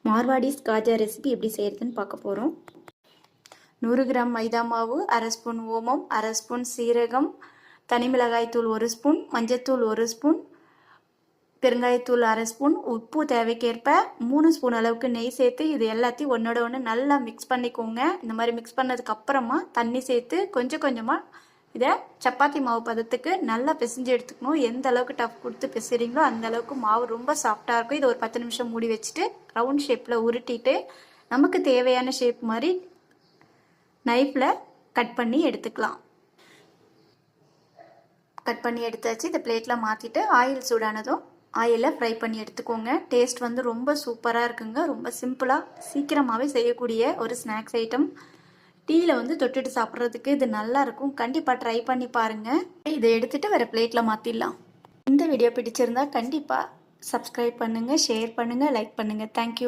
Marwadis Khaja recipe எப்படி செய்கிறதுன்னு பார்க்க போகிறோம். 100 கிராம் மைதா மாவு, அரை ஸ்பூன் ஓமம், அரை ஸ்பூன் சீரகம், தனி மிளகாய் தூள் 1 ஸ்பூன், மஞ்சத்தூள் 1 ஸ்பூன், பெருங்காயத்தூள் அரை ஸ்பூன், உப்பு தேவைக்கேற்ப 3 ஸ்பூன் அளவுக்கு நெய் சேர்த்து இது எல்லாத்தையும் ஒன்றோட ஒன்று நல்லா மிக்ஸ் பண்ணிக்கோங்க. இந்த மாதிரி மிக்ஸ் பண்ணதுக்கு அப்புறமா தண்ணி சேர்த்து கொஞ்சம் கொஞ்சமாக இதை சப்பாத்தி மாவு பதத்துக்கு நல்லா பிசைஞ்சு எடுத்துக்கணும். எந்த அளவுக்கு டஃப் கொடுத்து பிசைறீங்களோ அந்த அளவுக்கு மாவு ரொம்ப சாஃப்டாக இருக்கும். இதை ஒரு 10 நிமிஷம் மூடி வச்சுட்டு ரவுண்ட் ஷேப்பில் உருட்டிட்டு நமக்கு தேவையான ஷேப் மாதிரி நைஃப்பில் கட் பண்ணி எடுத்துக்கலாம். கட் பண்ணி எடுத்தாச்சு. இந்த பிளேட்டில் மாற்றிட்டு ஆயில் சூடானதும் ஆயிலில் ஃப்ரை பண்ணி எடுத்துக்கோங்க. டேஸ்ட் வந்து ரொம்ப சூப்பராக இருக்குங்க. ரொம்ப சிம்பிளாக சீக்கிரமாகவே செய்யக்கூடிய ஒரு ஸ்நாக்ஸ் ஐட்டம். டீயில் வந்து தொட்டுட்டு சாப்பிட்றதுக்கு இது நல்லா இருக்கும். கண்டிப்பாக ட்ரை பண்ணி பாருங்கள். இதை எடுத்துகிட்டு வேறு பிளேட்டில் மாற்றிடலாம். இந்த வீடியோ பிடிச்சிருந்தா கண்டிப்பாக சப்ஸ்கிரைப் பண்ணுங்கள், ஷேர் பண்ணுங்கள், லைக் பண்ணுங்கள். தேங்க்யூ.